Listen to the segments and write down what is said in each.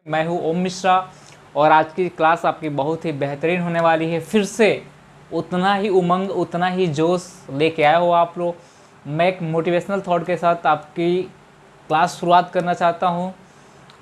मैं हूं ओम मिश्रा और आज की क्लास आपकी बहुत ही बेहतरीन होने वाली है। फिर से उतना ही उमंग, उतना ही जोश लेके आए हो आप लोग। मैं एक मोटिवेशनल थॉट के साथ आपकी क्लास शुरुआत करना चाहता हूं।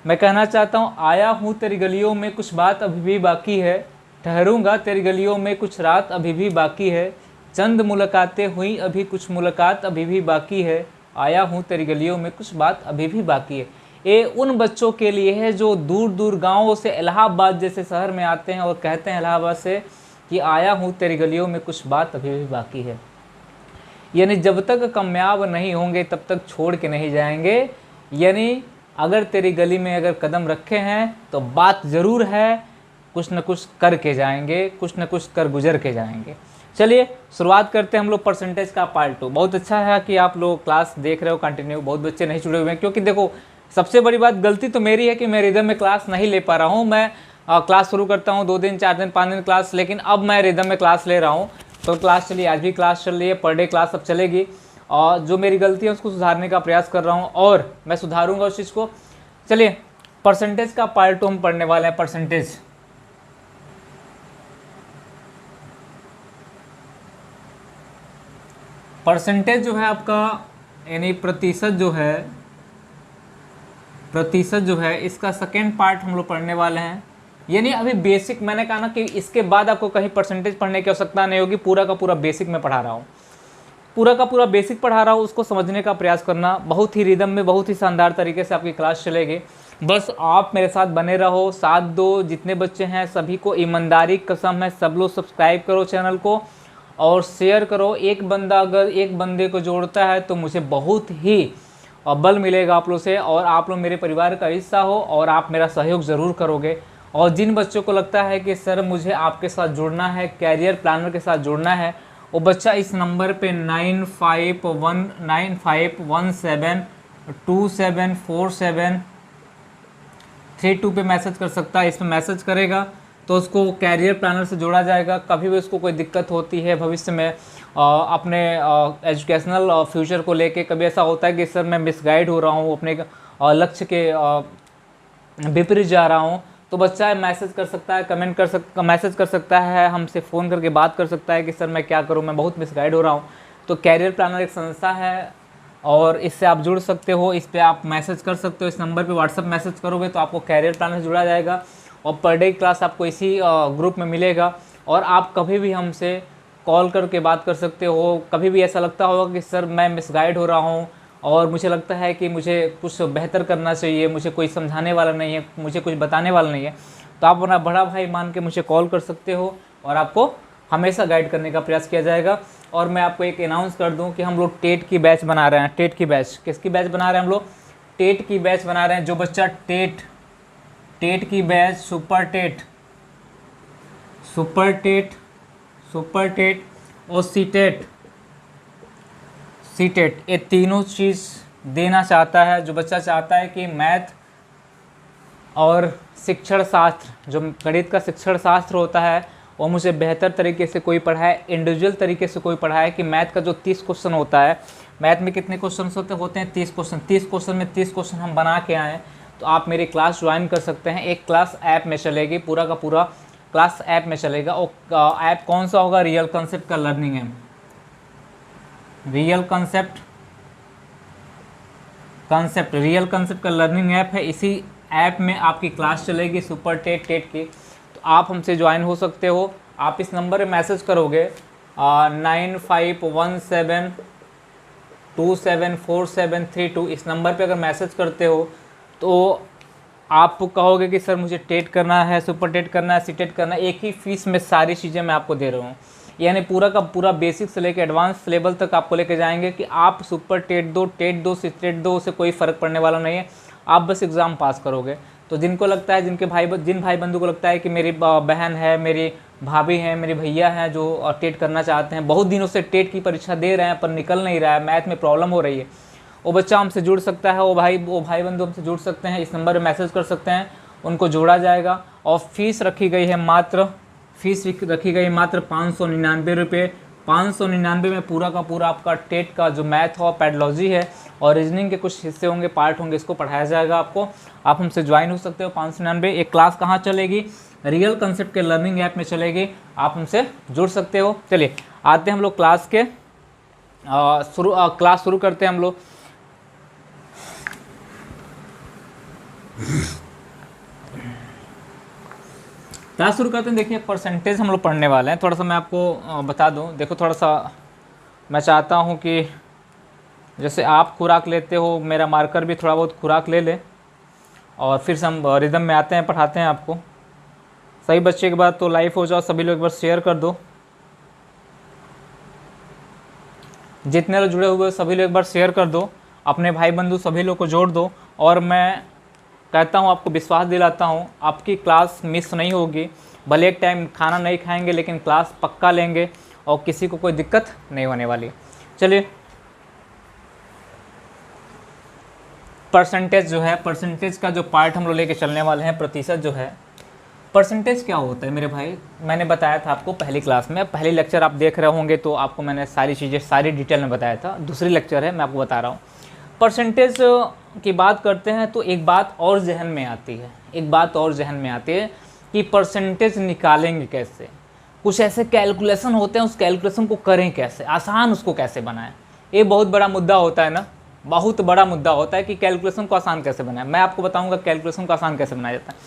मैं कहना चाहता हूं, आया हूं तेरी गलियों में कुछ बात अभी भी बाकी है, ठहरूंगा तेरी गलियों में कुछ रात अभी भी बाकी है, चंद मुलाकातें हुई अभी कुछ मुलाकात अभी भी बाकी है, आया हूं तेरी गलियों में कुछ बात अभी भी बाकी है। ये उन बच्चों के लिए है जो दूर दूर गाँवों से इलाहाबाद जैसे शहर में आते हैं और कहते हैं इलाहाबाद से कि आया हूँ तेरी गलियों में कुछ बात अभी भी बाकी है। यानी जब तक कामयाब नहीं होंगे तब तक छोड़ के नहीं जाएंगे। यानी अगर तेरी गली में अगर कदम रखे हैं तो बात ज़रूर है, कुछ न कुछ करके जाएंगे, कुछ न कुछ कर गुजर के जाएंगे। चलिए शुरुआत करते हैं हम लोग परसेंटेज का पार्ट 2। बहुत अच्छा है कि आप लोग क्लास देख रहे हो कंटिन्यू। बहुत बच्चे नहीं जुड़े हुए हैं क्योंकि देखो, सबसे बड़ी बात गलती तो मेरी है कि मैं रिदम में क्लास नहीं ले पा रहा हूँ। मैं क्लास शुरू करता हूँ 2 दिन 4 दिन 5 दिन क्लास, लेकिन अब मैं रिदम में क्लास ले रहा हूँ। तो क्लास चलिए, आज भी क्लास चल रही है, पर डे क्लास अब चलेगी और जो मेरी गलती है उसको सुधारने का प्रयास कर रहा हूँ और मैं सुधारूंगा उस चीज़ को। चलिए परसेंटेज का पार्ट 2 हम पढ़ने वाले हैं। परसेंटेज जो है आपका, यानी प्रतिशत जो है इसका सेकेंड पार्ट हम लोग पढ़ने वाले हैं। यानी अभी बेसिक, मैंने कहा ना कि इसके बाद आपको कहीं परसेंटेज पढ़ने की आवश्यकता नहीं होगी। पूरा का पूरा बेसिक मैं पढ़ा रहा हूँ, पूरा का पूरा बेसिक पढ़ा रहा हूँ। उसको समझने का प्रयास करना, बहुत ही रिदम में, बहुत ही शानदार तरीके से आपकी क्लास चलेगी। बस आप मेरे साथ बने रहो, साथ दो। जितने बच्चे हैं सभी को ईमानदारी कसम है, सब लोग सब्सक्राइब करो चैनल को और शेयर करो। एक बंदा अगर एक बंदे को जोड़ता है तो मुझे बहुत ही बल मिलेगा आप लोग से, और आप लोग मेरे परिवार का हिस्सा हो और आप मेरा सहयोग ज़रूर करोगे। और जिन बच्चों को लगता है कि सर मुझे आपके साथ जुड़ना है, कैरियर प्लानर के साथ जुड़ना है, वो बच्चा इस नंबर पे 9517274732 पे मैसेज कर सकता है। इसमें मैसेज करेगा तो उसको कैरियर प्लानर से जोड़ा जाएगा। कभी भी उसको कोई दिक्कत होती है भविष्य में अपने एजुकेशनल फ्यूचर को लेके, कभी ऐसा होता है कि सर मैं मिसगाइड हो रहा हूँ, अपने लक्ष्य के विपरीत जा रहा हूँ, तो बच्चा मैसेज कर सकता है, मैसेज कर सकता है, हमसे फ़ोन करके बात कर सकता है कि सर मैं क्या करूँ, मैं बहुत मिसगाइड हो रहा हूँ। तो कैरियर प्लानर एक संस्था है और इससे आप जुड़ सकते हो। इस पर आप मैसेज कर सकते हो, इस नंबर पे व्हाट्सअप मैसेज करोगे तो आपको कैरियर प्लानर से जुड़ा जाएगा और पर डे क्लास आपको इसी ग्रुप में मिलेगा। और आप कभी भी हमसे कॉल करके बात कर सकते हो। कभी भी ऐसा लगता होगा कि सर मैं मिसगाइड हो रहा हूँ और मुझे लगता है कि मुझे कुछ बेहतर करना चाहिए, मुझे कोई समझाने वाला नहीं है, मुझे कुछ बताने वाला नहीं है, तो आप अपना बड़ा भाई मान के मुझे कॉल कर सकते हो और आपको हमेशा गाइड करने का प्रयास किया जाएगा। और मैं आपको एक अनाउंस कर दूं कि हम लोग टेट की बैच बना रहे हैं। टेट की बैच, किसकी बैच बना रहे हैं हम लोग? टेट की बैच बना रहे हैं। जो बच्चा टेट की बैच, सुपर टेट और सीटेट ये तीनों चीज़ देना चाहता है, जो बच्चा चाहता है कि मैथ और शिक्षण शास्त्र, जो गणित का शिक्षण शास्त्र होता है, वो मुझे बेहतर तरीके से कोई पढ़ाए, इंडिविजुअल तरीके से कोई पढ़ाए। कि मैथ का जो 30 क्वेश्चन होता है, मैथ में कितने क्वेश्चन होते हैं 30 क्वेश्चन। 30 क्वेश्चन में 30 क्वेश्चन हम बना के आएँ, तो आप मेरी क्लास ज्वाइन कर सकते हैं। एक क्लास ऐप में चलेगी, पूरा का पूरा क्लास ऐप में चलेगा। और ऐप कौन सा होगा? रियल कंसेप्ट का लर्निंग है। रियल कंसेप्ट का लर्निंग ऐप है। इसी ऐप में आपकी क्लास चलेगी सुपर टेट की। तो आप हमसे ज्वाइन हो सकते हो। आप इस नंबर पे मैसेज करोगे 9517274732। इस नंबर पे अगर मैसेज करते हो तो आप कहोगे कि सर मुझे टेट करना है, सुपर टेट करना है, सीटेट करना है। एक ही फीस में सारी चीज़ें मैं आपको दे रहा हूँ। यानी पूरा का पूरा बेसिक से लेकर एडवांस लेवल तक आपको लेके जाएंगे कि आप सुपर टेट दो सीटेट दो, उससे कोई फ़र्क पड़ने वाला नहीं है। आप बस एग्ज़ाम पास करोगे। तो जिनको लगता है, जिन भाई बंधु को लगता है कि मेरी बहन है, मेरी भाभी है, मेरे भैया हैं जो टेट करना चाहते हैं, बहुत दिनों से टेट की परीक्षा दे रहे हैं पर निकल नहीं रहा है, मैथ में प्रॉब्लम हो रही है, वो बच्चा हमसे जुड़ सकता है। वो भाई बंधु हमसे जुड़ सकते हैं। इस नंबर पर मैसेज कर सकते हैं, उनको जोड़ा जाएगा। और फीस रखी गई है मात्र 599 रुपये। 599 में पूरा का पूरा आपका टेट का जो मैथ और पैडोलॉजी है और रीजनिंग के कुछ हिस्से होंगे, पार्ट होंगे, इसको पढ़ाया जाएगा आपको। आप हमसे ज्वाइन हो सकते हो 599। एक क्लास कहाँ चलेगी? रियल कंसेप्ट के लर्निंग ऐप में चलेगी, आप हमसे जुड़ सकते हो। चलिए आते हैं हम लोग क्लास के क्लास शुरू करते हैं हम लोग। क्लास शुरू करते हैं। देखिए परसेंटेज हम लोग पढ़ने वाले हैं। थोड़ा सा मैं आपको बता दूं, देखो थोड़ा सा मैं चाहता हूं कि जैसे आप खुराक लेते हो, मेरा मार्कर भी थोड़ा बहुत खुराक ले ले, और फिर से हम रिदम में आते हैं, पढ़ाते हैं आपको। सही बच्चे के बाद तो लाइव हो जाओ, सभी लोग एक बार शेयर कर दो, जितने लोग जुड़े हुए हो सभी लोग एक बार शेयर कर दो, अपने भाई बंधु सभी लोग को जोड़ दो। और मैं कहता हूँ, आपको विश्वास दिलाता हूँ, आपकी क्लास मिस नहीं होगी। भले एक टाइम खाना नहीं खाएंगे लेकिन क्लास पक्का लेंगे और किसी को कोई दिक्कत नहीं होने वाली। चलिए परसेंटेज जो है, परसेंटेज का जो पार्ट हम लोग लेके चलने वाले हैं, प्रतिशत जो है, परसेंटेज क्या होता है मेरे भाई? मैंने बताया था आपको पहली क्लास में, पहली लेक्चर आप देख रहे होंगे तो आपको मैंने सारी चीज़ें सारी डिटेल में बताया था। दूसरी लेक्चर है, मैं आपको बता रहा हूँ। परसेंटेज की बात करते हैं तो एक बात और जहन में आती है, एक बात और जहन में आती है कि परसेंटेज निकालेंगे कैसे। कुछ ऐसे कैलकुलेशन होते हैं, उस कैलकुलेशन को करें कैसे, आसान उसको कैसे बनाएं। ये बहुत बड़ा मुद्दा होता है ना, बहुत बड़ा मुद्दा होता है कि कैलकुलेशन को आसान कैसे बनाएं। मैं आपको बताऊंगा कैलकुलेशन को आसान कैसे बनाया जाता है।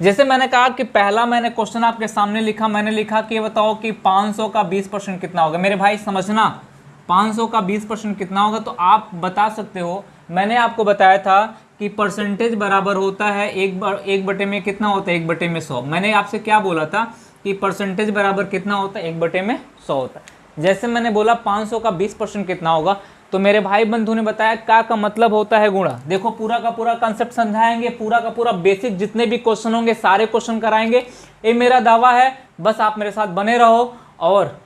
जैसे मैंने कहा कि पहला मैंने क्वेश्चन आपके सामने लिखा, मैंने लिखा कि बताओ कि 500 का 20% कितना होगा। मेरे भाई समझना, 500 का 20% कितना होगा, तो आप बता सकते हो। मैंने आपको बताया था कि परसेंटेज बराबर होता है एक बटे में कितना होता है, 1/100। मैंने आपसे क्या बोला था कि परसेंटेज बराबर कितना होता है, 1/100 होता है। जैसे मैंने बोला 500 का 20% कितना होगा, तो मेरे भाई बंधु ने बताया का मतलब होता है गुणा। देखो पूरा का पूरा कंसेप्ट समझाएंगे, पूरा का पूरा बेसिक जितने भी क्वेश्चन होंगे सारे क्वेश्चन कराएंगे, ये मेरा दावा है। बस आप मेरे साथ बने रहो और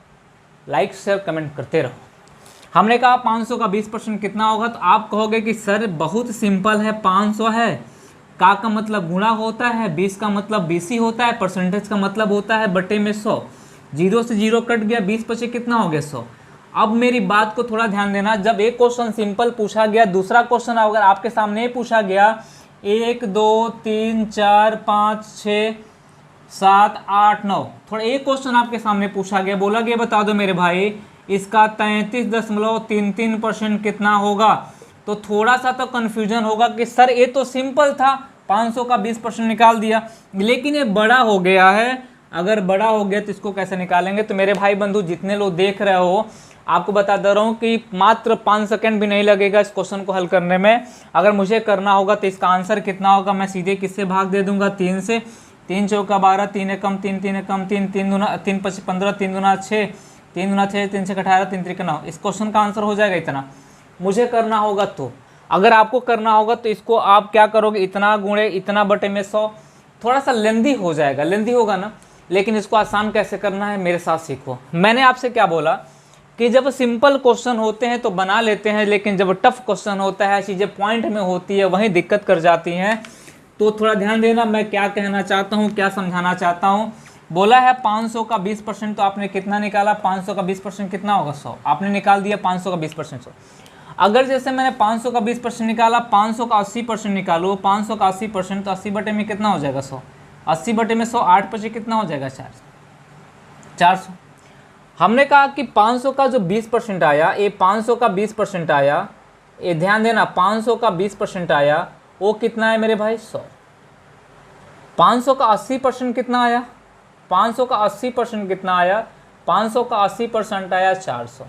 लाइक शेयर कमेंट करते रहो। हमने कहा 500 का 20% कितना होगा, तो आप कहोगे कि सर बहुत सिंपल है, 500 है, का मतलब गुणा होता है, 20 का मतलब 20 ही होता है, परसेंटेज का मतलब होता है बटे में 100। 0 से 0 कट गया, 20 बचे कितना हो गया, 100। अब मेरी बात को थोड़ा ध्यान देना, जब एक क्वेश्चन सिंपल पूछा गया, दूसरा क्वेश्चन अगर आपके सामने पूछा गया 1 2 3 4 5 6 7 8 9, थोड़ा एक क्वेश्चन आपके सामने पूछा गया, बोला गया बता दो मेरे भाई इसका 33.33% कितना होगा, तो थोड़ा सा तो कन्फ्यूजन होगा कि सर ये तो सिंपल था, 500 का 20% निकाल दिया, लेकिन ये बड़ा हो गया है। अगर बड़ा हो गया तो इसको कैसे निकालेंगे? तो मेरे भाई बंधु जितने लोग देख रहे हो, आपको बता दे रहा हूँ कि मात्र 5 सेकंड भी नहीं लगेगा इस क्वेश्चन को हल करने में। अगर मुझे करना होगा तो इसका आंसर कितना होगा, मैं सीधे किससे भाग दे दूंगा, 3 से। 3 चौका 12, 3 एकम 3, 3 एकम 3, 3 दूना 3 5 15, 3 दूना 6, 3 दूना 6, 3 6 18, 3 3 9। इस क्वेश्चन का आंसर हो जाएगा इतना। मुझे करना होगा तो, अगर आपको करना होगा तो इसको आप क्या करोगे, इतना गुणे इतना बटे में 100। थोड़ा सा लेंदी हो जाएगा, लेंदी होगा ना, लेकिन इसको आसान कैसे करना है मेरे साथ सीखो। मैंने आपसे क्या बोला कि जब सिंपल क्वेश्चन होते हैं तो बना लेते हैं, लेकिन जब टफ क्वेश्चन होता है, चीज़ें पॉइंट में होती है, वहीं दिक्कत कर जाती हैं। तो थोड़ा ध्यान देना मैं क्या कहना चाहता हूँ, क्या समझाना चाहता हूँ। बोला है 500 का 20%, तो आपने कितना निकाला, 500 का 20% कितना होगा, 100। आपने निकाल दिया 500 का 20% 100। अगर जैसे मैंने 500 का 20% निकाला, 500 का 80% निकालो, 500 का 80%, तो 80 बटे में कितना हो जाएगा, 100। 80 बटे में 100, 8 बचे कितना हो जाएगा, 400। हमने कहा कि 500 का जो 20% आया, ये 500 का 20% आया, ये ध्यान देना 500 का 20% आया, वो कितना है मेरे भाई, 100। 500 का 80% कितना आया, 500 का 80% कितना आया, 500 का 80% आया 400।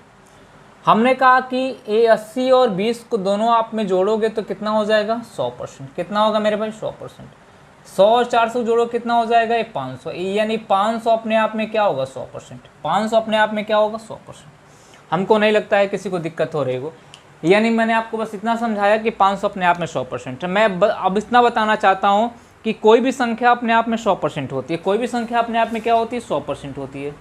हमने कहा कि ये 80 और 20 को दोनों आप में जोड़ोगे तो कितना हो जाएगा, 100%। कितना होगा मेरे भाई, 100%। 100 और 400 जोड़ो कितना हो जाएगा, ये 500। यानी 500 अपने आप में क्या होगा, 100%। 500 अपने आप में क्या होगा, 100%। हमको नहीं लगता है किसी को दिक्कत हो रही हो। यानी मैंने आपको बस इतना समझाया कि 500 अपने आप में 100%। मैं अब इतना बताना चाहता हूँ कि कोई भी संख्या अपने आप में 100% होती है, कोई भी संख्या अपने आप में क्या होती है, 100% होती है।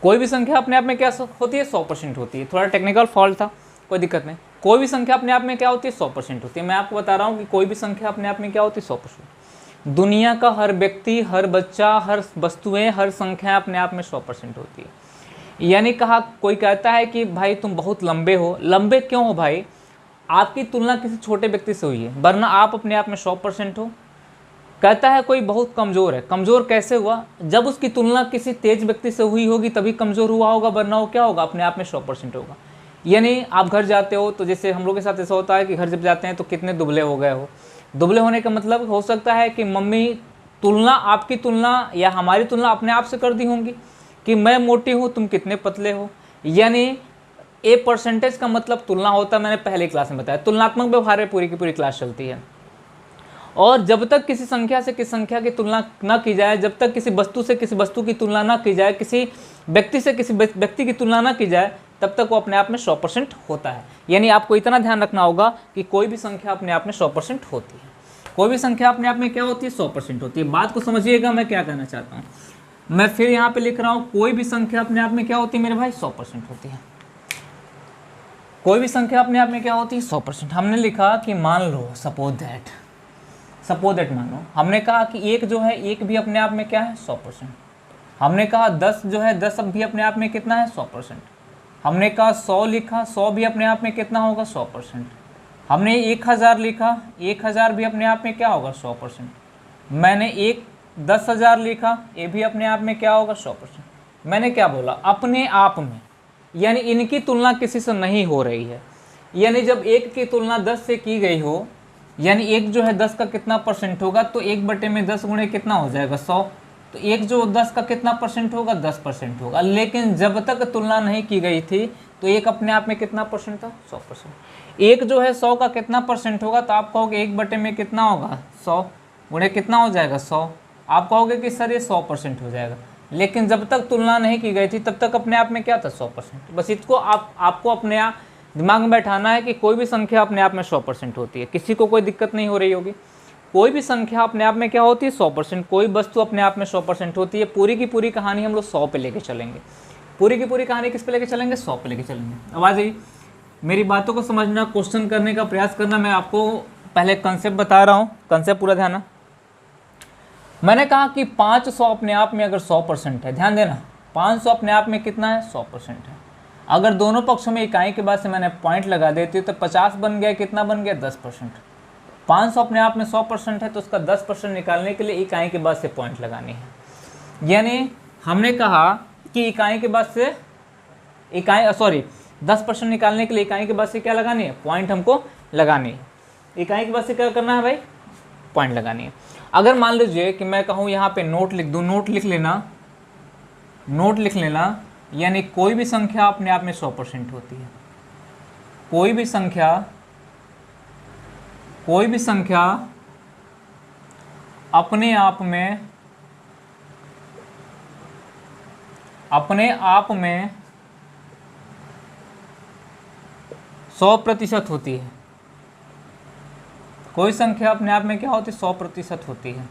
कोई भी संख्या अपने आप में क्या होती है, 100% होती है। थोड़ा टेक्निकल फॉल्ट था, कोई दिक्कत नहीं। कोई भी संख्या अपने आप में क्या होती है, 100% होती है। मैं आपको बता रहा हूँ कि कोई भी संख्या अपने आप में क्या होती है, 100%। दुनिया का हर व्यक्ति, हर बच्चा, हर वस्तुएं, हर संख्या अपने आप में 100% होती है। यानी कहा, कोई कहता है कि भाई तुम बहुत लंबे हो, लंबे क्यों हो भाई, आपकी तुलना किसी छोटे व्यक्ति से हुई है, वरना आप अपने आप में 100% हो। कहता है कोई बहुत कमज़ोर है, कमज़ोर कैसे हुआ, जब उसकी तुलना किसी तेज व्यक्ति से हुई होगी तभी कमज़ोर हुआ होगा, वरना वो क्या होगा, अपने आप में 100% होगा। यानी आप घर जाते हो तो जैसे हम लोग के साथ ऐसा होता है कि घर जब जाते हैं तो कितने दुबले हो गए हो, दुबले होने का मतलब हो सकता है कि मम्मी तुलना, आपकी तुलना या हमारी तुलना अपने आप से कर दी होंगी कि मैं मोटी हूँ, तुम कितने पतले हो। यानी ए परसेंटेज का मतलब तुलना होता है, मैंने पहले क्लास में बताया, तुलनात्मक व्यवहार में पूरी की पूरी क्लास चलती है। और जब तक किसी संख्या से किसी संख्या की तुलना ना की जाए, जब तक किसी वस्तु से किसी वस्तु की तुलना ना की जाए, किसी व्यक्ति से किसी व्यक्ति की तुलना ना की जाए, तब तक वो अपने आप में 100% होता है। यानी आपको इतना ध्यान रखना होगा कि कोई भी संख्या अपने आप में 100% होती है। कोई भी संख्या अपने आप में क्या होती है, 100% होती है। बात को समझिएगा मैं क्या कहना चाहता हूँ। मैं फिर यहाँ पे लिख रहा हूँ, कोई भी संख्या अपने आप में क्या होती है मेरे भाई, 100% होती है। कोई भी संख्या अपने आप में क्या होती है, 100%। हमने लिखा कि मान लो, सपोज दैट मानो, हमने कहा कि एक जो है, एक भी अपने आप में क्या है, 100%। हमने कहा 10 जो है, 10 भी अपने आप में कितना है, 100%। हमने कहा 100 लिखा, 100 भी अपने आप में कितना होगा, 100%। हमने 1000 लिखा, 1000 भी अपने आप में क्या होगा, 100%। मैंने 10,000 लिखा, ये भी अपने आप में क्या होगा, 100%। मैंने क्या बोला, अपने आप में, यानी इनकी तुलना किसी से नहीं हो रही है। यानी जब एक की तुलना 10 से की गई हो, यानी एक जो है 10 का कितना परसेंट होगा, तो 1/10 गुणे कितना हो जाएगा, 100। तो एक जो 10 का कितना परसेंट होगा, 10% होगा। लेकिन जब तक तुलना नहीं की गई थी तो एक अपने आप में कितना परसेंट था, 100%। एक जो है 100 का कितना परसेंट होगा, तो आप कहोगे 1/में कितना होगा, 100 गुणे कितना हो जाएगा, 100। आप कहोगे कि सर ये 100% हो जाएगा। लेकिन जब तक तुलना नहीं की गई थी तब तक अपने आप में क्या था, 100%। बस इसको आपको अपने आप दिमाग में बैठाना है कि कोई भी संख्या अपने आप में 100% होती है। किसी को कोई दिक्कत नहीं हो रही होगी। कोई भी संख्या अपने आप में क्या होती है, 100%। कोई वस्तु अपने आप में 100% होती है। पूरी की पूरी कहानी हम लोग 100 पे लेके चलेंगे। पूरी की पूरी कहानी किस पे लेके चलेंगे, 100 पे लेके चलेंगे। अब आ जाइए, मेरी बातों को समझना, क्वेश्चन करने का प्रयास करना। मैं आपको पहले कंसेप्ट बता रहा हूँ, कंसेप्ट पूरा ध्यान। मैंने कहा कि 500 अपने आप में अगर 100% है, ध्यान देना, 500 अपने आप में कितना है, 100% है। अगर दोनों पक्षों में इकाई के बाद से मैंने पॉइंट लगा देती हूँ तो 50 बन गया, कितना बन गया, 10%। 500 अपने आप में 100% है तो उसका 10% निकालने के लिए इकाई के बाद से पॉइंट लगानी है। यानी हमने कहा कि इकाई के बाद से 10% निकालने के लिए इकाई के बाद से क्या लगानी है, पॉइंट हमको लगानी है। इकाई के बाद से क्या करना है भाई, पॉइंट लगानी है। अगर मान लीजिए कि मैं कहूँ यहाँ पे नोट लिख दूँ, नोट लिख लेना, यानी कोई भी संख्या अपने आप में 100% होती है। कोई भी संख्या अपने आप में 100% होती है। कोई संख्या अपने आप में क्या होती है, 100% होती है।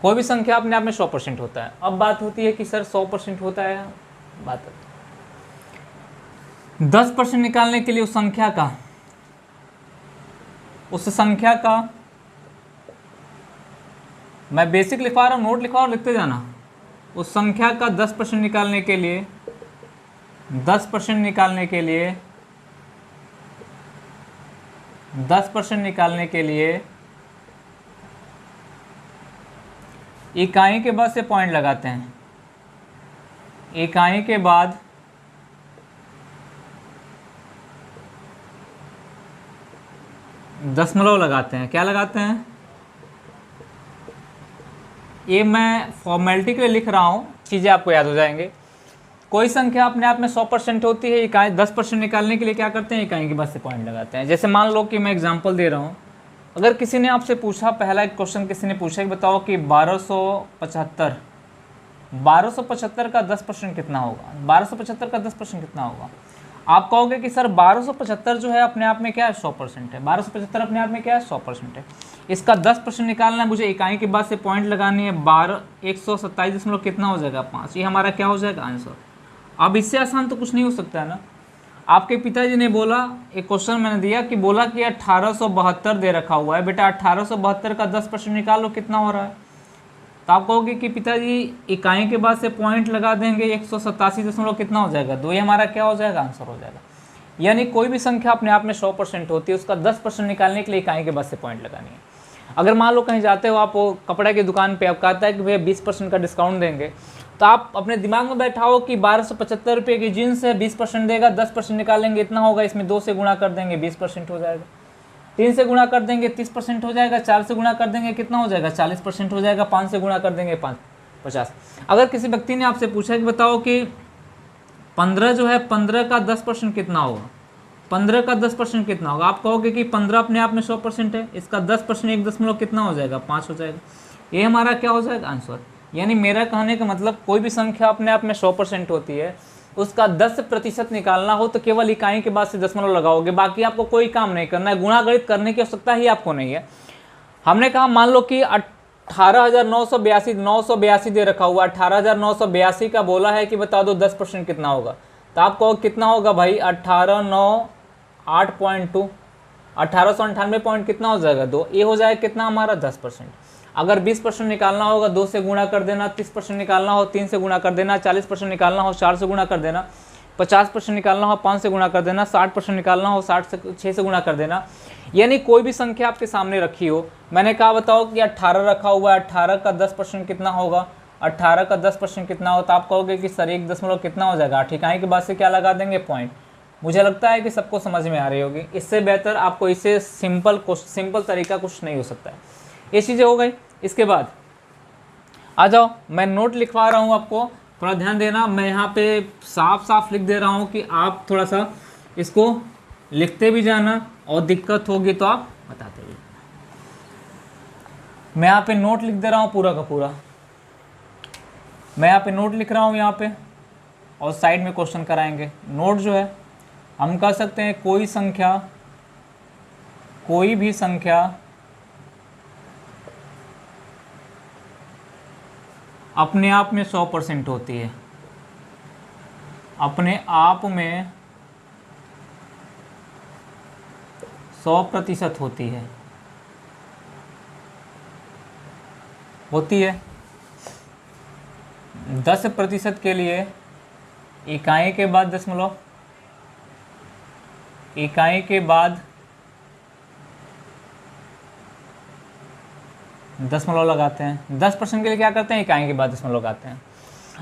कोई भी संख्या अपने आप में 100% होता है। अब बात होती है कि सर 100% होता है, बात 10% निकालने के लिए उस संख्या का मैं बेसिक लिखवा रहा हूँ, नोट लिखवा और लिखते जाना। उस संख्या का 10% निकालने के लिए 10% निकालने के लिए इकाई के बाद से पॉइंट लगाते हैं। इकाई के बाद दशमलव लगाते हैं। क्या लगाते हैं, ये मैं फॉर्मेलिटी के लिए लिख रहा हूँ, चीज़ें आपको याद हो जाएंगे। कोई संख्या अपने आप में 100% होती है, इकाई 10% निकालने के लिए क्या करते हैं, इकाई के बाद से पॉइंट लगाते हैं। जैसे मान लो कि मैं एग्जांपल दे रहा हूँ, अगर किसी ने आपसे पूछा, पहला एक क्वेश्चन किसी ने पूछा कि बताओ कि 1275 का 10% कितना होगा, 1275 का 10% कितना होगा। आप कहोगे कि सर 1275 जो है अपने आप में क्या है, 100% है। 1275 अपने आप में क्या है, 100% है। इसका 10% निकालना है मुझे, इकाई के बाद से पॉइंट लगानी है। 127 कितना हो जाएगा, 5। ये हमारा क्या हो जाएगा, आंसर। अब इससे आसान तो कुछ नहीं हो सकता है ना। आपके पिताजी ने बोला, एक क्वेश्चन मैंने दिया कि बोला कि 1872 दे रखा हुआ है, बेटा 1872 का 10% निकालो कितना हो रहा है। तो आप कहोगे कि पिताजी इकाई के बाद से पॉइंट लगा देंगे, 187 कितना हो जाएगा 2, ये हमारा क्या हो जाएगा, आंसर हो जाएगा। यानी कोई भी संख्या अपने आप में 100% होती है, उसका 10% निकालने के लिए इकाई के बाद से पॉइंट लगानी है। अगर मान लो कहीं जाते हो आप कपड़े की दुकान पे, आप कहता है कि भैया 20% का डिस्काउंट देंगे, तो आप अपने दिमाग में बैठाओ कि 1275 रुपये की जीन्स है, 20% देगा, 10% निकालेंगे इतना होगा, इसमें 2 से गुणा कर देंगे 20% हो जाएगा, 3 से गुणा कर देंगे 30% हो जाएगा, 4 से गुणा कर देंगे कितना हो जाएगा 40% हो जाएगा, 5 से गुणा कर देंगे 50। अगर किसी व्यक्ति ने आपसे पूछा कि बताओ कि 15 जो है 15 का 10% कितना होगा, 15 का 10% कितना होगा, आप कहोगे कि 15 अपने आप में 100% है, इसका 10% 1 कितना हो जाएगा 5 हो जाएगा, ये हमारा क्या हो जाएगा आंसर। यानी मेरा कहने का मतलब कोई भी संख्या अपने आप में 100% होती है, उसका 10% निकालना हो तो केवल इकाई के बाद से दशमलव लगाओगे, बाकी आपको कोई काम नहीं करना है, गुणा गणित करने की आवश्यकता ही आपको नहीं है। हमने कहा मान लो कि 18,982 दे रखा हुआ, 18,982 का बोला है कि बता दो 10% कितना होगा, तो आप कहो कितना होगा भाई 8,908.2, 1898 पॉइंट कितना हो जाएगा 2, ये हो जाएगा कितना हमारा 10%। अगर 20% निकालना होगा 2 से गुणा कर देना, 30% निकालना हो 3 से गुणा कर देना, 40% निकालना हो 4 से गुणा कर देना, 50% निकालना हो 5 से गुणा कर देना, 60% निकालना हो 6 से गुणा कर देना। यानी कोई भी संख्या आपके सामने रखी हो, मैंने कहा बताओ कि 18 रखा हुआ है, 18 का 10% कितना होगा, 18 का 10% कितना हो, तो आप कहोगे कि सर 1 कितना हो जाएगा, 8 इकाई के बाद से क्या लगा देंगे पॉइंट। मुझे लगता है कि सबको समझ में आ रही होगी, इससे बेहतर आपको इससे सिंपल तरीका कुछ नहीं हो सकता है। ये चीज़ें हो गई। इसके बाद आ जाओ, मैं नोट लिखवा रहा हूँ, आपको थोड़ा ध्यान देना, मैं यहाँ पे साफ साफ लिख दे रहा हूँ कि आप थोड़ा सा इसको लिखते भी जाना और दिक्कत होगी तो आप बताते भी। मैं यहाँ पे नोट लिख दे रहा हूँ पूरा का पूरा, मैं यहाँ पे नोट लिख रहा हूँ यहाँ पे, और साइड में क्वेश्चन कराएंगे। नोट जो है हम कह सकते हैं कोई भी संख्या अपने आप में 100% होती है, अपने आप में 100% होती है 10% के लिए इकाई के बाद दशमलव, इकाई के बाद दशमलव लगाते हैं। 10% के लिए क्या करते हैं, इकाई के बाद दशमलव लगाते हैं।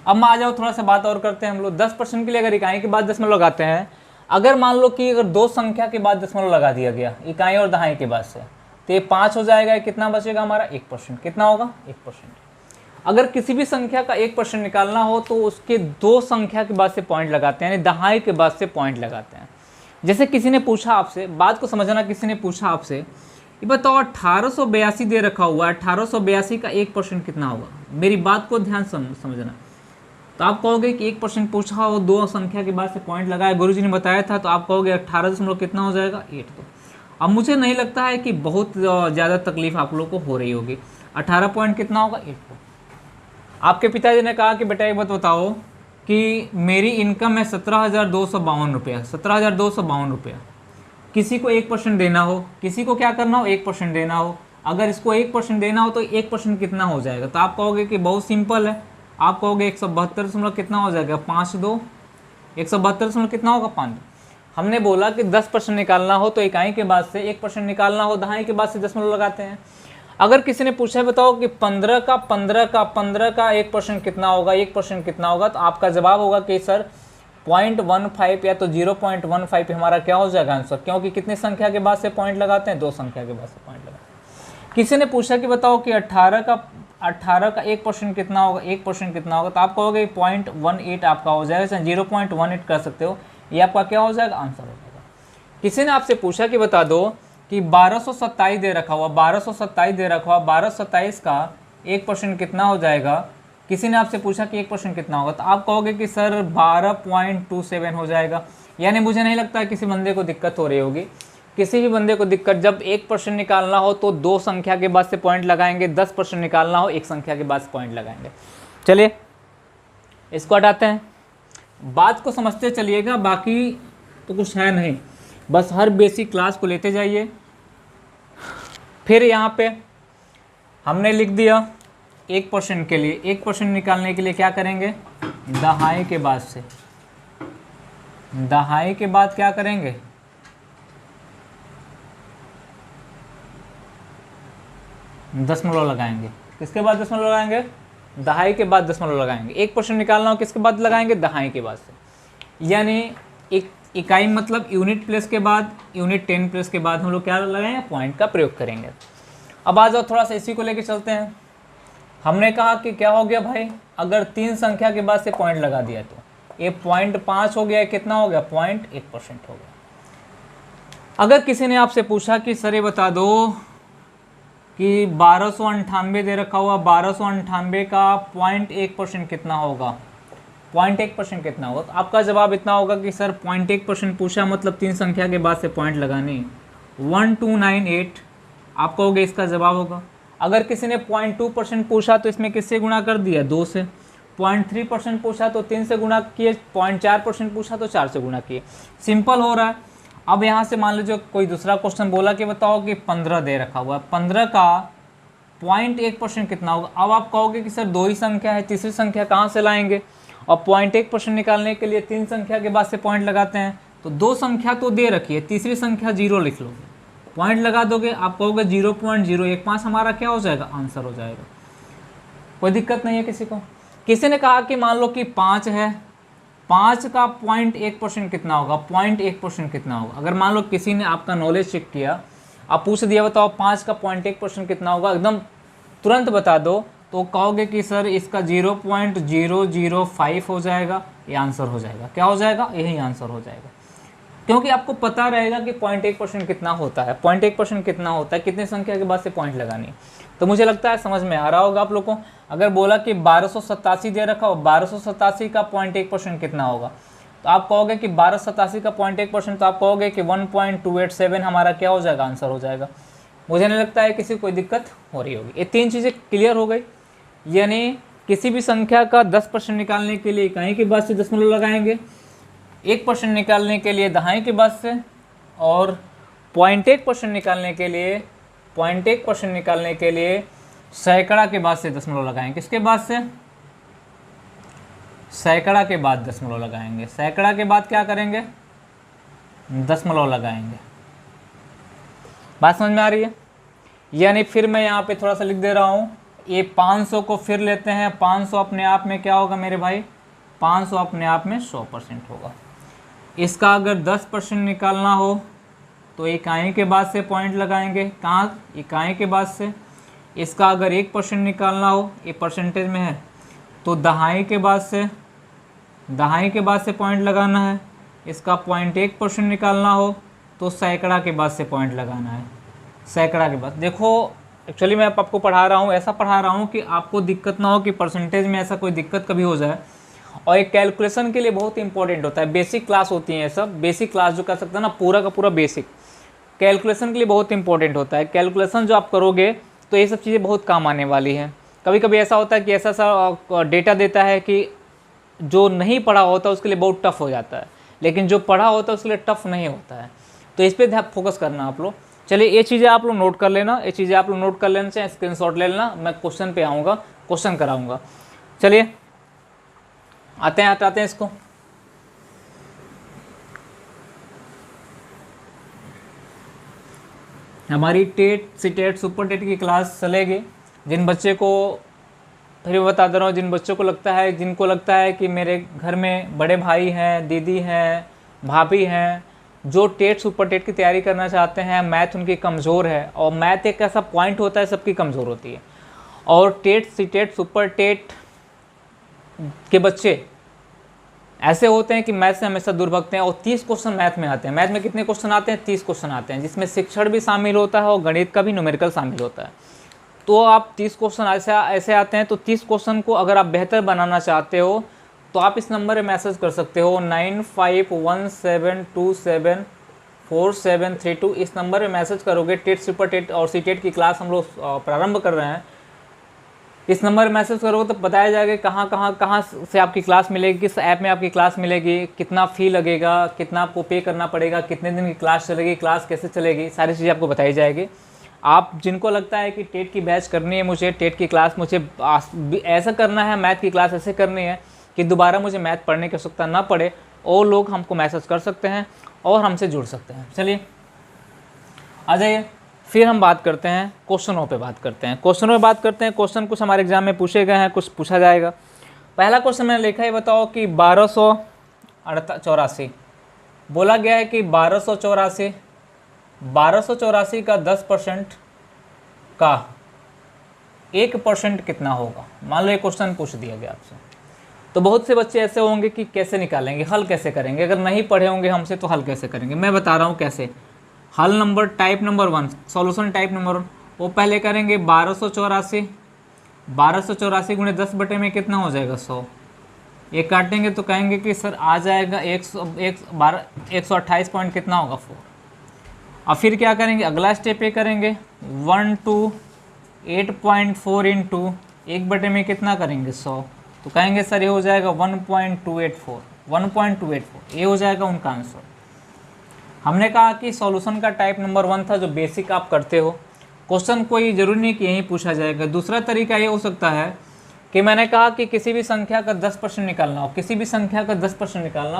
अब मैं आ जाओ थोड़ा सा बात और करते हैं हम लोग। 10% के लिए अगर इकाई के बाद दशमलव लगाते हैं, अगर मान लो कि अगर 2 संख्या के बाद दशमलव लगा दिया गया इकाई और दहाई के बाद से, तो ये 5 हो जाएगा, कितना बचेगा हमारा 1%, कितना होगा 1%। अगर किसी भी संख्या का 1% निकालना हो तो उसके 2 संख्या के बाद से पॉइंट लगाते हैं, यानी दहाई के बाद से पॉइंट लगाते हैं। जैसे किसी ने पूछा आपसे, बात को समझना, किसी ने पूछा आपसे ये बताओ 1882 दे रखा हुआ है, 1882 का 1% कितना होगा, मेरी बात को ध्यान समझना। तो आप कहोगे कि 1% पूछा हो, 2 संख्या के बाद से पॉइंट लगाया, गुरुजी ने बताया था, तो आप कहोगे 18 कितना हो जाएगा 8। तो अब मुझे नहीं लगता है कि बहुत ज़्यादा तकलीफ आप लोग को हो रही होगी। 18 पॉइंट कितना होगा 8। आपके पिताजी ने कहा कि बेटा एक बात बताओ कि मेरी इनकम है 17,252 रुपया, 17,252 रुपया, किसी को 1% देना हो, किसी को क्या करना हो 1% देना हो, अगर इसको 1% देना हो तो 1% कितना हो जाएगा, तो आप कहोगे कि बहुत सिंपल है, आप कहोगे 172 कितना हो जाएगा 5-2, 172 कितना होगा 5। हमने बोला कि 10% निकालना हो तो इकाई के बाद से 1% निकालना हो, दहाई के बाद से दशमलव लगाते हैं। अगर किसी ने पूछा है बताओ कि 15 का 1% कितना होगा, 1% कितना होगा, तो आपका जवाब होगा कि सर 0.15 या तो 0.15 हमारा क्या हो जाएगा आंसर, क्योंकि कितनी संख्या के बाद से पॉइंट लगाते हैं, 2 संख्या के बाद से पॉइंट लगाते हैं। किसी ने पूछा कि बताओ कि 18 का 1% कितना होगा, 1% कितना होगा, तो आप कहोगे 0.18 आपका हो जाएगा, चाहे 0.18 कर सकते हो, ये आपका क्या हो जाएगा आंसर हो जाएगा। किसी ने आपसे पूछा कि बता दो कि 1227 दे रखा हुआ, 1227 दे रखा हुआ, 1227 का 1% कितना हो जाएगा। किसी ने आपसे पूछा कि 1% कितना होगा, तो आप कहोगे कि सर 12.27 हो जाएगा। यानी मुझे नहीं लगता है किसी बंदे को दिक्कत हो रही होगी। किसी भी बंदे को दिक्कत, जब 1% निकालना हो तो 2 संख्या के बाद से पॉइंट लगाएंगे, 10% निकालना हो 1 संख्या के बाद से पॉइंट लगाएंगे। चलिए इसको हटाते हैं, बात को समझते चलिएगा, बाकी तो कुछ है नहीं, बस हर बेसिक क्लास को लेते जाइए। फिर यहाँ पे हमने लिख दिया 1% के लिए, 1% निकालने के लिए क्या करेंगे, दहाई के बाद से, दहाई के बाद क्या करेंगे, दशमलव लगाएंगे। किसके बाद दशमलव लगाएंगे, दहाई के बाद दशमलव लगाएंगे। 1% निकालना हो किसके बाद लगाएंगे, दहाई के बाद से। यानी एक इकाई मतलब यूनिट प्लेस के बाद, यूनिट 10 प्लेस के बाद हम लोग क्या लगाएंगे, पॉइंट का प्रयोग करेंगे। अब आ जाओ थोड़ा सा इसी को लेके चलते हैं। हमने कहा कि क्या हो गया भाई, अगर 3 संख्या के बाद से पॉइंट लगा दिया तो ये 0.5 हो गया, कितना हो गया, 0.1% हो गया। अगर किसी ने आपसे पूछा कि सर ये बता दो कि 1298 दे रखा हुआ, 1298 का 0.1% कितना होगा, 0.1% कितना होगा, तो आपका जवाब इतना होगा कि सर 0.1% पूछा मतलब 3 संख्या के बाद से पॉइंट लगानी, 1298 आप कहोगे इसका जवाब होगा। अगर किसी ने 0.2% पूछा तो इसमें किससे गुणा कर दिया, 2 से। 0.3% पूछा तो 3 से गुणा किए, 0.4% पूछा तो 4 से गुणा किए, सिंपल हो रहा है। अब यहाँ से मान लीजिए कोई दूसरा क्वेश्चन बोला कि बताओ कि 15 दे रखा हुआ है, 15 का 0.1% कितना होगा। अब आप कहोगे कि सर 2 ही संख्या है, तीसरी संख्या कहाँ से लाएंगे, और 0.1% निकालने के लिए 3 संख्या के बाद से पॉइंट लगाते हैं, तो 2 संख्या तो दे रखी है, तीसरी संख्या 0 लिख लो, पॉइंट लगा दोगे, आप कहोगे 0.015 हमारा क्या हो जाएगा, आंसर हो जाएगा। कोई दिक्कत नहीं है किसी को। किसी ने कहा कि मान लो कि 5 है, 5 का 0.1% कितना होगा, 0.1% कितना होगा। अगर मान लो किसी ने आपका नॉलेज चेक किया, आप पूछ दिया बताओ 5 का 0.1% कितना होगा, एकदम तुरंत बता दो, तो कहोगे कि सर इसका 0.005 हो जाएगा, ये आंसर हो जाएगा। क्या हो जाएगा, यही आंसर हो जाएगा, क्योंकि आपको पता रहेगा कि 0.1% कितना होता है, 0.1% कितना होता है, कितनी संख्या के बाद से पॉइंट लगानी है। तो मुझे लगता है समझ में आ रहा होगा आप लोग को। अगर बोला कि 1287 दे रखा हो, 1287 का 0.1% कितना होगा, तो आप कहोगे कि 1287 का 0.1%, तो आप कहोगे कि 1.287 हमारा क्या हो जाएगा, आंसर हो जाएगा। मुझे नहीं लगता है किसी को कोई दिक्कत हो रही होगी। ये 3 चीज़ें क्लियर हो गई। यानी किसी भी संख्या का 10% निकालने के लिए इकाई के बाद से दशमलव लगाएंगे, 1% निकालने के लिए दहाई के बाद से, और 0.1% निकालने के लिए, 0.1% निकालने के लिए सैकड़ा के बाद से दशमलव लगाएंगे। किसके बाद से, सैकड़ा के बाद दशमलव लगाएंगे। सैकड़ा के बाद क्या करेंगे, दशमलव लगाएंगे। बात समझ में आ रही है। यानी फिर मैं यहाँ पे थोड़ा सा लिख दे रहा हूँ, ये 500 को फिर लेते हैं, 500 अपने आप में क्या होगा मेरे भाई, 500 अपने आप में 100% होगा। इसका अगर 10% निकालना हो तो इकाई के बाद से पॉइंट लगाएंगे, कहाँ, इकाई के बाद से। इसका अगर 1% निकालना हो, ये परसेंटेज में है, तो दहाई के बाद से, दहाई के बाद से पॉइंट लगाना है। इसका 0.1% निकालना हो तो सैकड़ा के बाद से पॉइंट लगाना है, सैकड़ा के बाद। देखो एक्चुअली मैं आपको पढ़ा रहा हूँ, ऐसा पढ़ा रहा हूँ कि आपको दिक्कत ना हो कि परसेंटेज में ऐसा कोई दिक्कत कभी हो जाए। और एक कैलकुलेशन के लिए बहुत इंपॉर्टेंट होता है, बेसिक क्लास होती है ये सब, बेसिक क्लास जो कर सकते हैं ना, पूरा का पूरा बेसिक कैलकुलेशन के लिए बहुत इंपॉर्टेंट होता है। कैलकुलेशन जो आप करोगे तो ये सब चीज़ें बहुत काम आने वाली हैं। कभी कभी ऐसा होता है कि ऐसा सा डेटा देता है कि जो नहीं पढ़ा होता उसके लिए बहुत टफ हो जाता है, लेकिन जो पढ़ा होता है उसके लिए टफ नहीं होता है। तो इस पर फोकस करना आप लोग। चलिए ये चीज़ें आप लोग नोट कर लेना, ये चीज़ें आप लोग नोट कर लेना, चाहे स्क्रीनशॉट ले लेना, मैं क्वेश्चन पे आऊँगा, क्वेश्चन कराऊँगा। चलिए आते हैं इसको। हमारी टेट, सीटेट, सुपर टेट की क्लास चलेगी। जिन बच्चे को, फिर बता दे रहा हूँ, जिन बच्चों को लगता है, जिनको लगता है कि मेरे घर में बड़े भाई हैं, दीदी हैं, भाभी हैं, जो टेट सुपर टेट की तैयारी करना चाहते हैं, मैथ उनकी कमज़ोर है, और मैथ एक ऐसा पॉइंट होता है सबकी कमज़ोर होती है, और टेट, सीटेट, सुपर टेट के बच्चे ऐसे होते हैं कि मैथ से हमेशा दूर भागते हैं। और 30 क्वेश्चन मैथ में आते हैं। मैथ में कितने क्वेश्चन आते हैं, 30 क्वेश्चन आते हैं, जिसमें शिक्षण भी शामिल होता है और गणित का भी न्यूमेरिकल शामिल होता है। तो आप 30 क्वेश्चन ऐसे आते हैं। तो 30 क्वेश्चन को अगर आप बेहतर बनाना चाहते हो तो आप इस नंबर पर मैसेज कर सकते हो, 9517274732। इस नंबर पर मैसेज करोगे। टेट, सुपर टेट और सीटेट की क्लास हम लोग प्रारंभ कर रहे हैं। इस नंबर मैसेज करोगे तो बताया जाएगा कहाँ से आपकी क्लास मिलेगी, किस ऐप में आपकी क्लास मिलेगी, कितना फ़ी लगेगा, कितना आपको पे करना पड़ेगा, कितने दिन की क्लास चलेगी, क्लास कैसे चलेगी, सारी चीज़ें आपको बताई जाएगी। आप जिनको लगता है कि टेट की बैच करनी है, मुझे टेट की क्लास मुझे ऐसा करना है, मैथ की क्लास ऐसे करनी है कि दोबारा मुझे मैथ पढ़ने की आवश्यकता ना पड़े, और लोग हमको मैसेज कर सकते हैं और हमसे जुड़ सकते हैं। चलिए आ जाइए, फिर हम बात करते हैं क्वेश्चनों पे बात करते हैं। क्वेश्चन कुछ हमारे एग्जाम में पूछे गए हैं, कुछ पूछा जाएगा। पहला क्वेश्चन मैंने लिखा है, बताओ कि 1284 बोला गया है कि 1284 का 10% का 1% कितना होगा। मान लो ये क्वेश्चन पूछ दिया गया आपसे, तो बहुत से बच्चे ऐसे होंगे कि कैसे निकालेंगे, हल कैसे करेंगे। अगर नहीं पढ़े होंगे हमसे तो हल कैसे करेंगे, मैं बता रहा हूँ कैसे। हल number type number 1, solution type number 1, वो पहले करेंगे 1284 गुणे 10 बटे में कितना हो जाएगा 100। ये काटेंगे तो कहेंगे कि सर आ जाएगा 128 पॉइंट कितना होगा 4। अब फिर क्या करेंगे, अगला स्टेप ये करेंगे 128.4 इंटू 1 बटे में कितना करेंगे 100, तो कहेंगे सर ये हो जाएगा 1.284, ये हो जाएगा उनका आंसर। हमने कहा कि सॉल्यूशन का टाइप नंबर 1 था, जो बेसिक आप करते हो। क्वेश्चन कोई ज़रूरी नहीं कि यहीं पूछा जाएगा। दूसरा तरीका ये हो सकता है कि मैंने कहा कि किसी भी संख्या का 10% निकालना हो,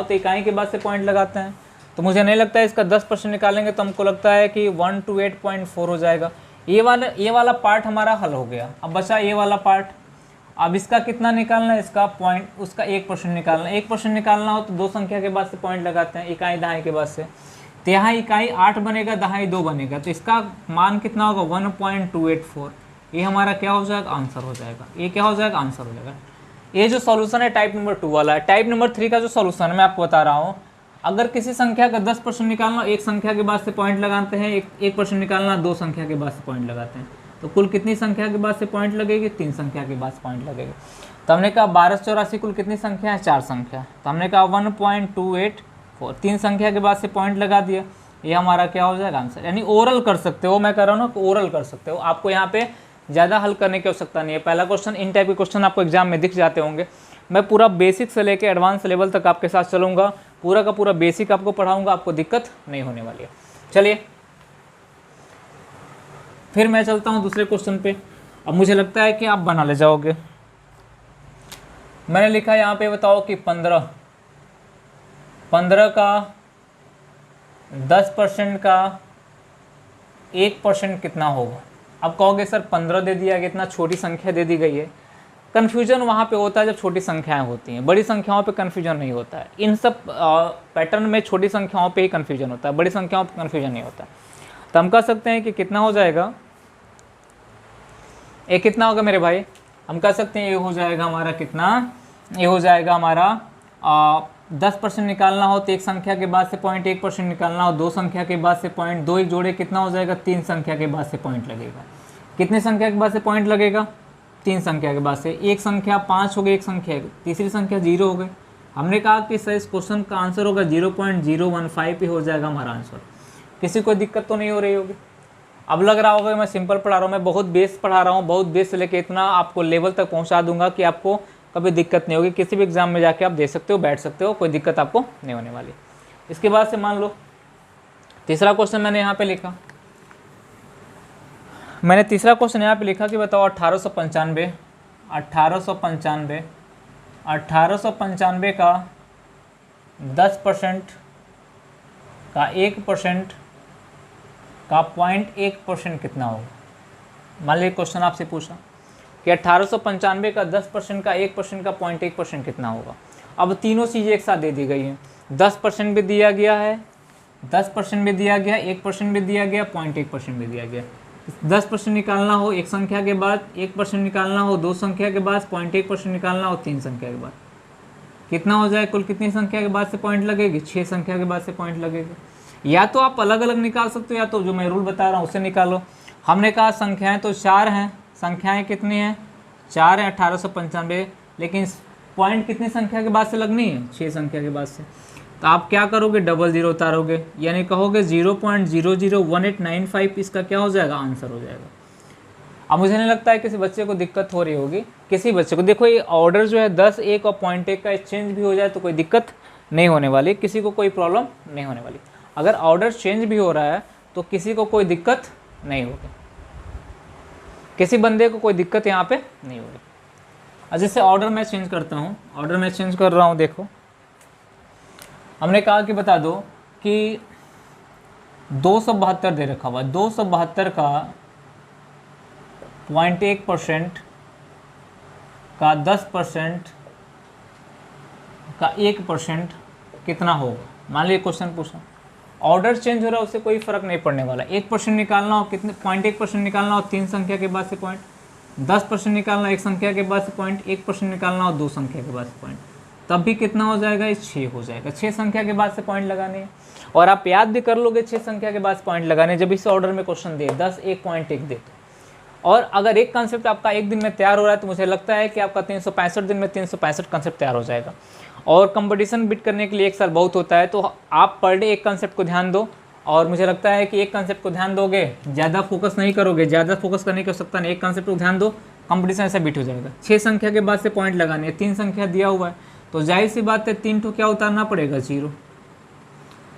तो इकाई के बाद से पॉइंट लगाते हैं। तो मुझे नहीं लगता है इसका 10% निकालेंगे तो हमको लगता है कि 128.4 हो जाएगा। ये वाला पार्ट हमारा हल हो गया। अब बचा ये वाला पार्ट। अब इसका कितना निकालना है, इसका पॉइंट, उसका 1% निकालना है। 1% निकालना हो तो दो संख्या के बाद से पॉइंट लगाते हैं, इकाई दहाई के बाद से। तो यहाँ इकाई 8 बनेगा, दहाई 2 बनेगा, तो इसका मान कितना होगा 1.284। ये हमारा क्या हो जाएगा, आंसर हो जाएगा। ये क्या हो जाएगा, आंसर हो जाएगा। ये जो सॉल्यूशन है टाइप नंबर 2 वाला है। टाइप नंबर 3 का जो सॉल्यूशन है मैं आपको बता रहा हूँ, अगर किसी संख्या का 10% निकालना, एक संख्या के बाद से पॉइंट लगाते हैं, 1% निकालना, दो संख्या के बाद से पॉइंट लगाते हैं, तो कुल कितनी संख्या के बाद से पॉइंट लगेगी, 3 संख्या के बाद पॉइंट लगेगी। तो हमने कहा 1284 कुल कितनी संख्या है, 4 संख्या, तो हमने कहा 1.284, 3 संख्या के बाद से पॉइंट लगा दिया, ये हमारा क्या हो जाएगा, आंसर। यानी ओरल कर सकते हो, मैं कह रहा हूँ ना ओरल कर सकते हो, आपको यहाँ पे ज़्यादा हल करने की आवश्यकता नहीं है। पहला क्वेश्चन, इन टाइप के क्वेश्चन आपको एग्जाम में दिख जाते होंगे। मैं पूरा बेसिक से लेकर एडवांस लेवल तक आपके साथ चलूँगा, पूरा का पूरा बेसिक आपको पढ़ाऊँगा, आपको दिक्कत नहीं होने वाली है। चलिए फिर मैं चलता हूँ दूसरे क्वेश्चन पे। अब मुझे लगता है कि आप बना ले जाओगे। मैंने लिखा यहाँ पे, बताओ कि 15 का 10% का 1% कितना होगा। अब कहोगे सर 15 दे दिया गया, इतना छोटी संख्या दे दी गई है। कन्फ्यूजन वहाँ पे होता है जब छोटी संख्याएं होती हैं, बड़ी संख्याओं पे कन्फ्यूजन नहीं होता है। इन सब पैटर्न में छोटी संख्याओं पे ही कन्फ्यूजन होता है, बड़ी संख्याओं पे कन्फ्यूजन नहीं होता। तो हम कह सकते हैं कि कितना हो जाएगा, ये कितना होगा मेरे भाई, हम कह सकते हैं ये हो जाएगा हमारा कितना, ये हो जाएगा हमारा 10% निकालना हो तो एक संख्या के बाद से पॉइंट, 1% निकालना हो दो संख्या के बाद से पॉइंट, दो एक जोड़े कितना हो जाएगा, 3 संख्या के बाद से पॉइंट लगेगा। कितने संख्या के बाद से पॉइंट लगेगा, 3 संख्या के बाद से। एक संख्या 5 हो गई, एक संख्या, तीसरी संख्या 0 हो गई। हमने कहा कि सर इस क्वेश्चन का आंसर होगा 0.015 ही हो जाएगा हमारा आंसर। किसी को दिक्कत तो नहीं हो रही होगी। अब लग रहा होगा मैं सिंपल पढ़ा रहा हूँ, मैं बहुत बेस पढ़ा रहा हूँ, बहुत बेस से लेकर इतना आपको लेवल तक पहुँचा दूंगा कि आपको कभी दिक्कत नहीं होगी। किसी भी एग्जाम में जाके आप दे सकते हो, बैठ सकते हो, कोई दिक्कत आपको नहीं होने वाली। इसके बाद से मान लो तीसरा क्वेश्चन मैंने यहाँ पे लिखा, मैंने तीसरा क्वेश्चन यहाँ पे लिखा कि बताओ 1895 का 10% का 1% का 0.1% कितना होगा। मान लीजिए क्वेश्चन आपसे पूछा कि 1895 का 10% का 1% का 0.1% कितना होगा। अब तीनों चीज़ें एक साथ दे दी गई हैं, 10% भी दिया गया है, 10% भी दिया गया, 1% भी दिया गया, 0.1% भी दिया गया। 10% निकालना हो एक संख्या के बाद, 1% निकालना हो दो संख्या के बाद, 0.1% निकालना हो 3 संख्या के बाद, कितना हो जाए, कुल कितनी संख्या के बाद से पॉइंट लगेगी, 6 संख्या के बाद से पॉइंट लगेगी। या तो आप अलग अलग निकाल सकते हो, या तो जो मैं रूल बता रहा हूँ उससे निकालो। हमने कहा संख्याएं तो 4 हैं, संख्याएं कितनी हैं, 4 है 1895, लेकिन पॉइंट कितनी संख्या के बाद से लगनी है, 6 संख्या के बाद से। तो आप क्या करोगे, डबल जीरो उतारोगे, यानी कहोगे 0.001895 इसका क्या हो जाएगा, आंसर हो जाएगा। अब मुझे नहीं लगता है किसी बच्चे को दिक्कत हो रही होगी, किसी बच्चे को। देखो ये ऑर्डर जो है 10, 1 और पॉइंट 1 का एक्सचेंज भी हो जाए तो कोई दिक्कत नहीं होने वाली, किसी को कोई प्रॉब्लम नहीं होने वाली। अगर ऑर्डर चेंज भी हो रहा है तो किसी को कोई दिक्कत नहीं होगी, किसी बंदे को कोई दिक्कत यहाँ पे नहीं होगी। अब जैसे ऑर्डर मैं चेंज करता हूँ, ऑर्डर मैं चेंज कर रहा हूँ। देखो हमने कहा कि बता दो कि 272 दे रखा हुआ, 272 का 0.1% का 10% का 1% कितना होगा। मान लीजिए क्वेश्चन पूछा, ऑर्डर चेंज हो रहा है, उससे कोई फर्क नहीं पड़ने वाला। 1% निकालना हो, कितने 0.1% निकालना हो 3 संख्या के बाद से पॉइंट, 10% निकालना एक संख्या के बाद से पॉइंट, 1% निकालना हो 2 संख्या के बाद से पॉइंट, तब भी कितना हो जाएगा, ये 6 हो जाएगा। 6 संख्या के बाद से पॉइंट लगाने हैं, और आप याद भी कर लोगे 6 संख्या के बाद पॉइंट लगाने जब इस ऑर्डर में क्वेश्चन दे 10, 1.1 दे तो। और अगर एक कंसेप्ट आपका एक दिन में तैयार हो रहा है तो मुझे लगता है कि आपका 365 दिन में 365 कंसेप्ट तैयार हो जाएगा। और कंपटीशन बीट करने के लिए 1 साल बहुत होता है, तो आप पर डे एक कंसेप्ट को ध्यान दो। और मुझे लगता है कि एक कंसेप्ट को ध्यान दोगे, ज़्यादा फोकस नहीं करोगे, ज़्यादा फोकस करने की आवश्यकता नहीं, एक कंसेप्ट को ध्यान दो, कंपटीशन ऐसा बीट हो जाएगा। 6 संख्या के बाद से पॉइंट लगाने हैं, 3 संख्या दिया हुआ है तो जाहिर सी बात है 3 तो क्या उतारना पड़ेगा, 0।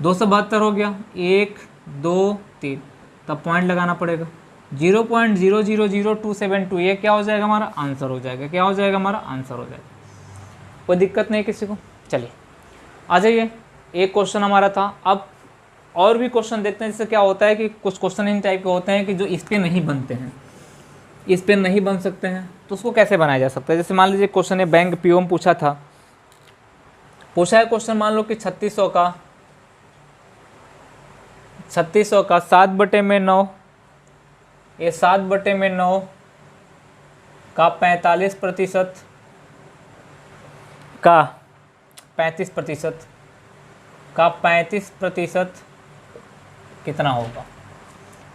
272 हो गया, 1, 2, 3, तब पॉइंट लगाना पड़ेगा 0.000272। ये क्या हो जाएगा, हमारा आंसर हो जाएगा। क्या हो जाएगा, हमारा आंसर हो जाएगा। कोई दिक्कत नहीं किसी को। चलिए आ जाइए, एक क्वेश्चन हमारा था। अब और भी क्वेश्चन देखते हैं। जैसे क्या होता है कि कुछ क्वेश्चन इन टाइप के होते हैं कि जो इस पे नहीं बनते हैं, इस पे नहीं बन सकते हैं, तो उसको कैसे बनाया जा सकता है। जैसे मान लीजिए क्वेश्चन है, बैंक पीओ में पूछा था, पूछा है क्वेश्चन, मान लो कि 3600 का 7/9, ये 7/9 का 45% का 35% का 35% कितना होगा।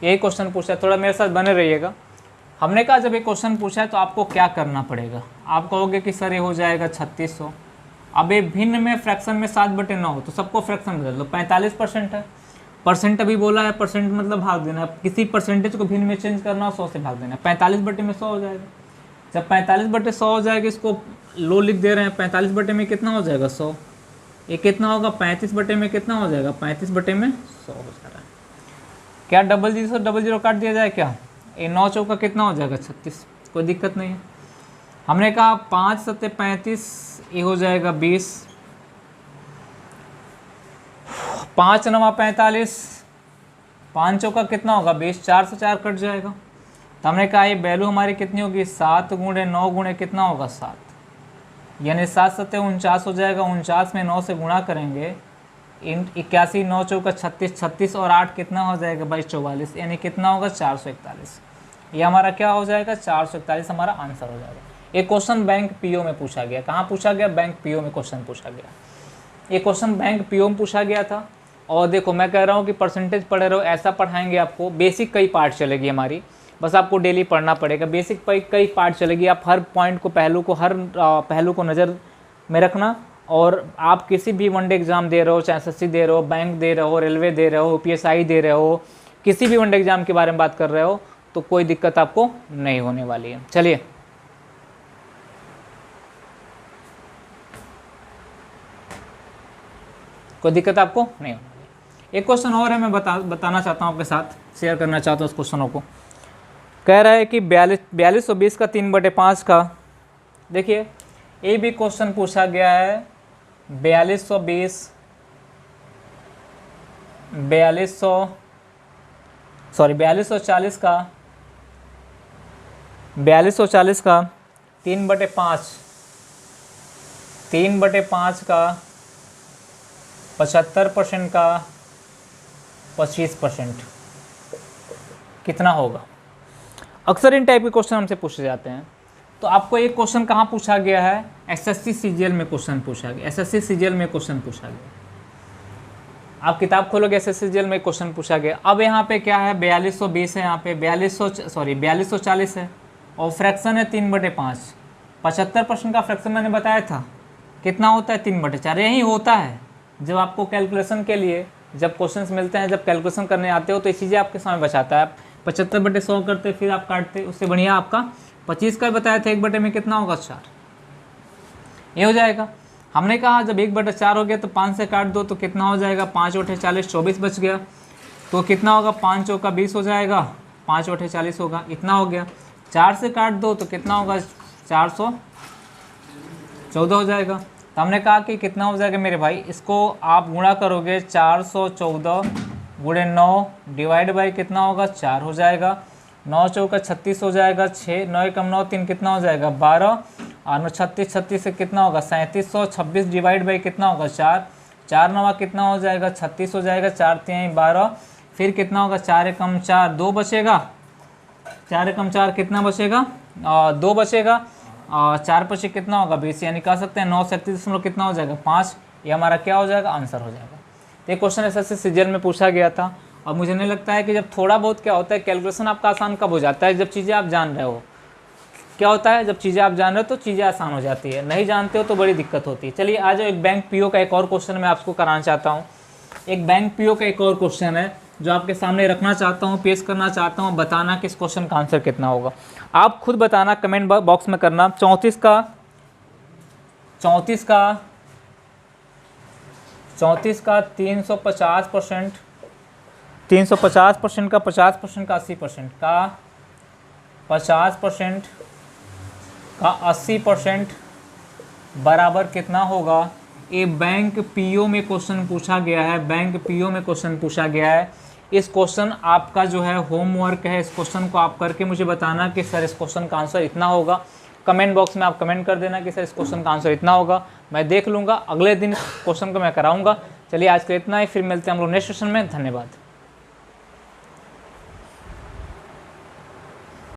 यही क्वेश्चन पूछा है, थोड़ा मेरे साथ बने रहिएगा। हमने कहा जब ये क्वेश्चन पूछा है तो आपको क्या करना पड़ेगा। आप कहोगे कि सर ये हो जाएगा 3600। अब ये भिन्न में फ्रैक्शन में 7/9 तो सबको फ्रैक्शन बदल दो, 45% है, परसेंट अभी बोला है, परसेंट मतलब भाग देना। किसी परसेंटेज को भिन्न में चेंज करना हो 100 से भाग देना, 45/100 हो जाएगा। जब 45/100 हो जाएगा, इसको लो लिख दे रहे हैं, 45 में कितना हो जाएगा, 100। ये कितना होगा, 35 में कितना हो जाएगा, 35/100 हो जा रहा है। क्या डबल जीरो काट दिया जाए क्या, ये 9 चौका कितना हो जाएगा, 36। कोई दिक्कत नहीं है। हमने कहा 5 सत्ते 35, ये हो जाएगा 20, 5 9 45, 5 चौका कितना होगा 20, 4 से 4 कट जाएगा। तो हमने कहा ये वैल्यू हमारी कितनी होगी, 7 गुणे 9 गुणे कितना होगा 7, यानी 7 सत्ते 49 हो जाएगा। 49 में 9 से गुणा करेंगे, 81, 9 चौका 36, 36 और 8 कितना हो जाएगा भाई 44, यानी कितना होगा 441। ये हमारा क्या हो जाएगा, 441 हमारा आंसर हो जाएगा। ये क्वेश्चन बैंक पीओ में पूछा गया। कहाँ पूछा गया, बैंक पीओ में क्वेश्चन पूछा गया। ये क्वेश्चन बैंक पीओ में पूछा गया था। और देखो मैं कह रहा हूँ कि परसेंटेज पढ़े रहो, ऐसा पढ़ाएंगे आपको। बेसिक कई पार्ट चलेगी हमारी, बस आपको डेली पढ़ना पड़ेगा। बेसिक कई पार्ट चलेगी, आप हर पॉइंट को, हर पहलू को नज़र में रखना। और आप किसी भी वनडे एग्ज़ाम दे रहे हो, चाहे एसएससी दे रहे हो, बैंक दे रहे हो, रेलवे दे रहे हो, पीएसआई दे रहे हो, किसी भी वनडे एग्ज़ाम के बारे में बात कर रहे हो, तो कोई दिक्कत आपको नहीं होने वाली है। चलिए कोई दिक्कत आपको नहीं होने वाली। एक क्वेश्चन और है, मैं बताना चाहता हूँ आपके साथ, शेयर करना चाहता हूँ उस क्वेश्चनों को। कह रहा है कि 4220 का 3/5 का, देखिए ये भी क्वेश्चन पूछा गया है। 4240 का 3/5 का 75% का 25% कितना होगा। अक्सर इन टाइप के क्वेश्चन हमसे पूछे जाते हैं। तो आपको एक क्वेश्चन कहाँ पूछा गया है, एसएससी सीजीएल में क्वेश्चन पूछा गया। एसएससी सीजीएल में क्वेश्चन पूछा गया, आप किताब खोलोगे एसएससी सीजीएल में क्वेश्चन पूछा गया। अब यहाँ पे क्या है, 4220 है, यहाँ पे 4240 है, और फ्रैक्शन है 3/5। 75% का फ्रैक्शन मैंने बताया था कितना होता है, 3/4। यही होता है जब आपको कैलकुलेशन के लिए, जब क्वेश्चंस मिलते हैं, जब कैलकुलेशन करने आते हो, तो ये चीज़ें आपके सामने बचाता है। 75/100 करते, फिर आप काटते, उससे बढ़िया आपका 25 का बताया था 1 बटे में कितना होगा 4, ये हो जाएगा। हमने कहा जब 1/4 हो गया तो 5 से काट दो तो कितना हो जाएगा, 5 × 40 24 बच गया, तो कितना होगा 5 × 20 हो जाएगा, 5 × 40 होगा, इतना हो गया। 4 से काट दो तो कितना होगा 414 हो जाएगा। तो हमने कहा कि कितना हो जाएगा मेरे भाई, इसको आप गुणा करोगे 414 × 9 डिवाइड बाई कितना होगा 4 हो जाएगा, 9 चौका 36 हो जाएगा, 6 9 कम 9 3 कितना हो जाएगा 12 और 9 36 36 से कितना होगा 3726 डिवाइड बाई कितना होगा 4, 4 9 कितना हो जाएगा 36 हो जाएगा, 4 3 12, फिर कितना होगा 4 एकम 4 2 बचेगा, 4 एकम 4 कितना बचेगा 2 बचेगा, 4 पचे कितना होगा 20, यानी कह सकते हैं 9 से 31 कितना हो जाएगा 5, ये हमारा क्या हो जाएगा आंसर हो जाएगा। तो ये क्वेश्चन ऐसा से सीजन में पूछा गया था। और मुझे नहीं लगता है कि जब थोड़ा बहुत क्या होता है कैलकुलेशन आपका आसान कब हो जाता है, जब चीज़ें आप जान रहे हो। क्या होता है जब चीज़ें आप जान रहे हो तो चीज़ें आसान हो जाती है, नहीं जानते हो तो बड़ी दिक्कत होती है। चलिए आज एक बैंक पीओ का एक और क्वेश्चन मैं आपको कराना चाहता हूँ। एक बैंक पीओ का एक और क्वेश्चन है जो आपके सामने रखना चाहता हूँ, पेश करना चाहता हूँ, बताना कि इस क्वेश्चन का आंसर कितना होगा। आप खुद बताना, कमेंट बॉक्स में करना। 34 का 350%, 350% का 50% का 80% का 50% का 80% बराबर कितना होगा। ये बैंक पीओ में क्वेश्चन पूछा गया है, बैंक पीओ में क्वेश्चन पूछा गया है। इस क्वेश्चन आपका जो है होमवर्क है, इस क्वेश्चन को आप करके मुझे बताना कि सर इस क्वेश्चन का आंसर इतना होगा। कमेंट बॉक्स में आप कमेंट कर देना कि सर इस क्वेश्चन का आंसर इतना होगा, मैं देख लूँगा, अगले दिन क्वेश्चन को मैं कराऊँगा। चलिए आज का इतना ही, फिर मिलते हैं हम लोग नेक्स्ट सेशन में। धन्यवाद।